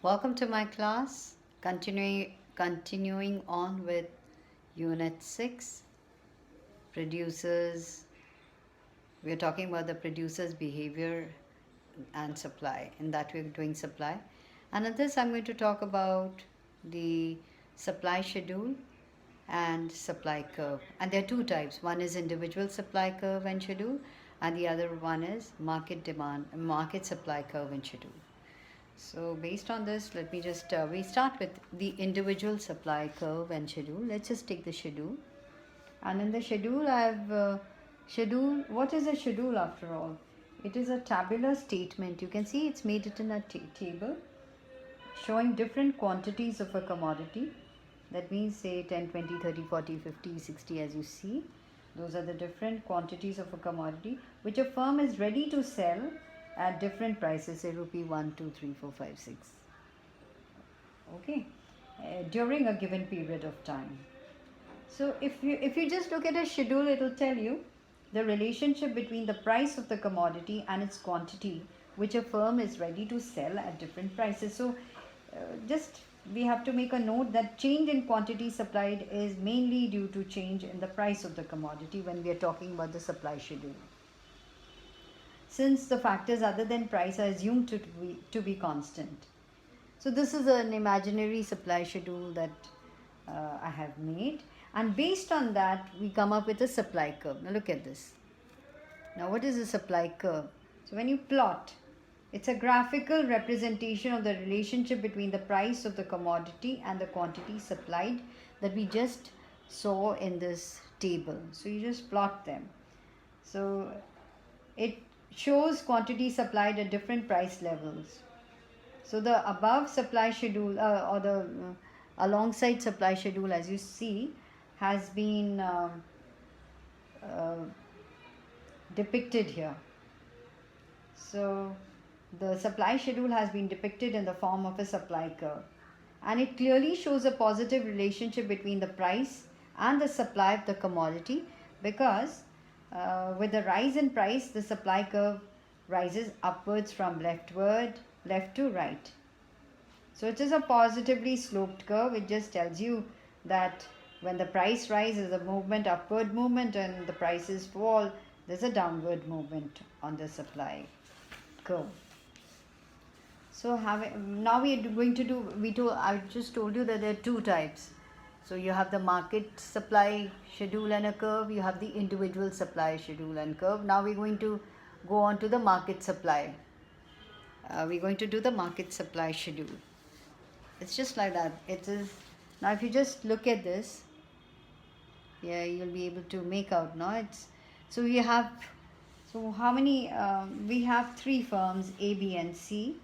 Welcome to my class. Continuing on with Unit 6, Producers. We're talking about the producer's behavior and supply. In that we're doing supply. And in this I'm going to talk about the supply schedule and supply curve. And there are two types. One is individual supply curve and schedule, and the other one is market supply curve and schedule. So based on this, let me just, we start with the individual supply curve and schedule. Let's just take the schedule. And in the schedule, what is a schedule after all? It is a tabular statement. You can see it's made it in a table showing different quantities of a commodity. That means say 10, 20, 30, 40, 50, 60 as you see. Those are the different quantities of a commodity which a firm is ready to sell at different prices, say rupee 1, 2, 3, 4, 5, 6. Okay, during a given period of time. So if you just look at a schedule, it will tell you the relationship between the price of the commodity and its quantity, which a firm is ready to sell at different prices. So just we have to make a note that change in quantity supplied is mainly due to change in the price of the commodity when we are talking about the supply schedule, since the factors other than price are assumed to be constant. So this is an imaginary supply schedule that I have made, and based on that we come up with a supply curve. Now look at this. Now what is a supply curve? So when you plot, it's a graphical representation of the relationship between the price of the commodity and the quantity supplied that we just saw in this table. So you just plot them. So it shows quantity supplied at different price levels. So the above supply schedule or the alongside supply schedule, as you see, has been depicted here. So the supply schedule has been depicted in the form of a supply curve, and it clearly shows a positive relationship between the price and the supply of the commodity, because with the rise in price, the supply curve rises upwards from left to right. So it is a positively sloped curve. It just tells you that when the price rises, a movement, upward movement, and the prices fall, there's a downward movement on the supply curve. So now we are going to do, I just told you that there are two types. So you have the market supply schedule and a curve, you have the individual supply schedule and curve. Now we're going to go on to the market supply. We're going to do the market supply schedule. It's just like that. It is. Now if you just look at this, yeah, you'll be able to make out. Now it's, so we have, so how many, we have three firms, A, B and C.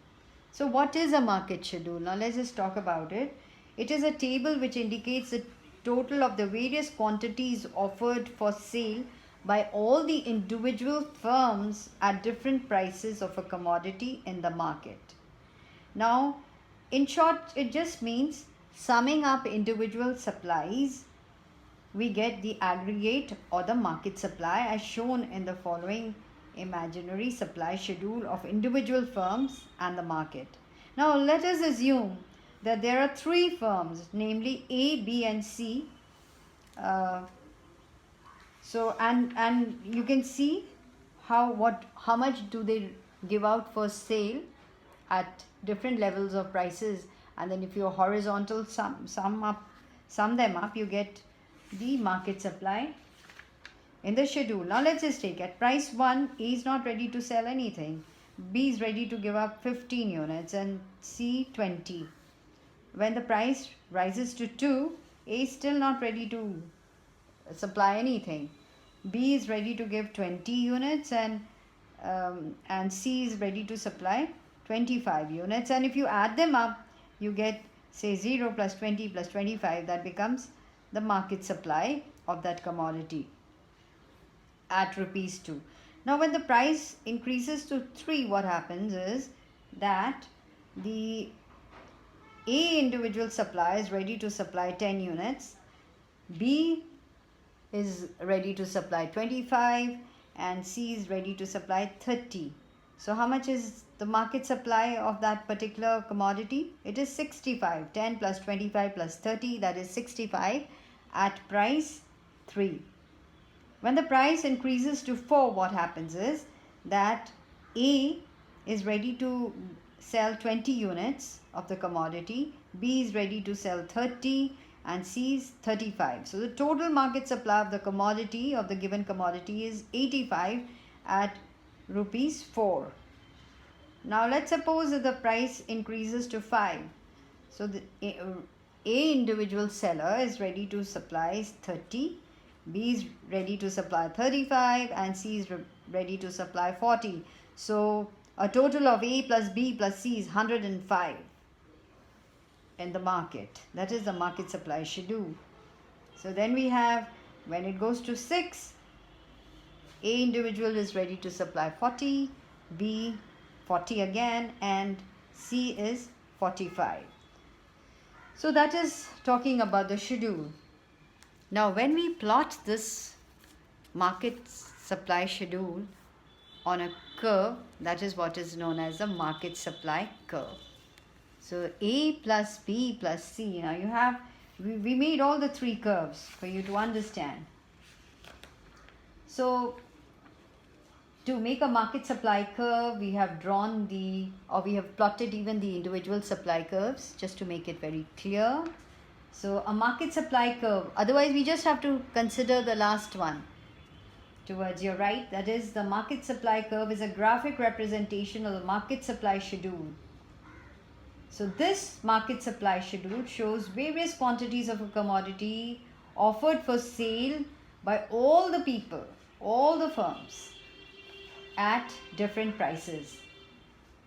So what is a market schedule? Now let's just talk about it. It is a table which indicates the total of the various quantities offered for sale by all the individual firms at different prices of a commodity in the market. Now, in short, it just means summing up individual supplies, we get the aggregate or the market supply as shown in the following imaginary supply schedule of individual firms and the market. Now let us assume that there are three firms, namely A, B and C. So and you can see how much do they give out for sale at different levels of prices, and then if you horizontal sum them up, you get the market supply in the schedule. Now let's just take at price 1, A is not ready to sell anything, B is ready to give up 15 units and C 20. When the price rises to 2, A is still not ready to supply anything, B is ready to give 20 units and C is ready to supply 25 units, and if you add them up, you get say 0 plus 20 plus 25, that becomes the market supply of that commodity at rupees 2. Now when the price increases to 3, what happens is that the A individual supplier is ready to supply 10 units, B is ready to supply 25, and C is ready to supply 30. So how much is the market supply of that particular commodity? It is 65. 10 plus 25 plus 30, that is 65 at price 3. When the price increases to 4, what happens is that A is ready to sell 20 units of the commodity, B is ready to sell 30, and C is 35. So the total market supply of the commodity, of the given commodity, is 85 at rupees 4. Now let's suppose that the price increases to 5. So the A individual seller is ready to supply 30, B is ready to supply 35, and C is ready to supply 40. So a total of A plus B plus C is 105 in the market. That is the market supply schedule. So then we have, when it goes to 6, A individual is ready to supply 40, B 40 again, and C is 45. So that is talking about the schedule. Now when we plot this market supply schedule on a curve, that is what is known as the market supply curve. So A plus B plus C. Now you have, we made all the 3 curves for you to understand. So to make a market supply curve, we have drawn we have plotted even the individual supply curves just to make it very clear. So a market supply curve, otherwise we just have to consider the last one towards your right. That is, the market supply curve is a graphic representation of the market supply schedule. So this market supply schedule shows various quantities of a commodity offered for sale by all the people, all the firms, at different prices.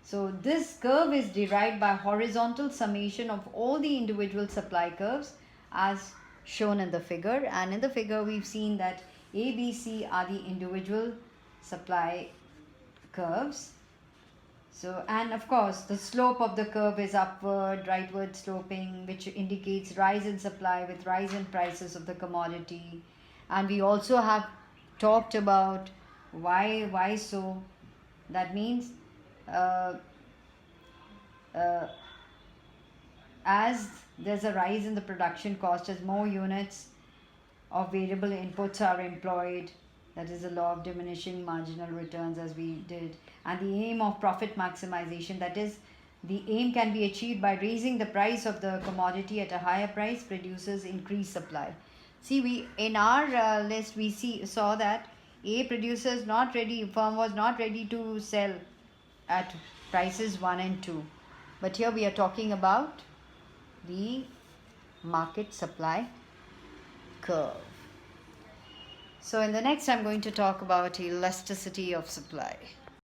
So this curve is derived by horizontal summation of all the individual supply curves as shown in the figure. And in the figure we've seen that A, B, C are the individual supply curves. So, and of course the slope of the curve is upward, rightward sloping, which indicates rise in supply with rise in prices of the commodity. And we also have talked about why so. That means as there's a rise in the production cost, as more units of variable inputs are employed, that is the law of diminishing marginal returns, as we did, and the aim of profit maximization, that is the aim can be achieved by raising the price of the commodity at a higher price, produces increased supply. See, we in our list we saw that A producer firm was not ready to sell at prices 1 and 2, but here we are talking about the market supply curve. So in the next I'm going to talk about elasticity of supply.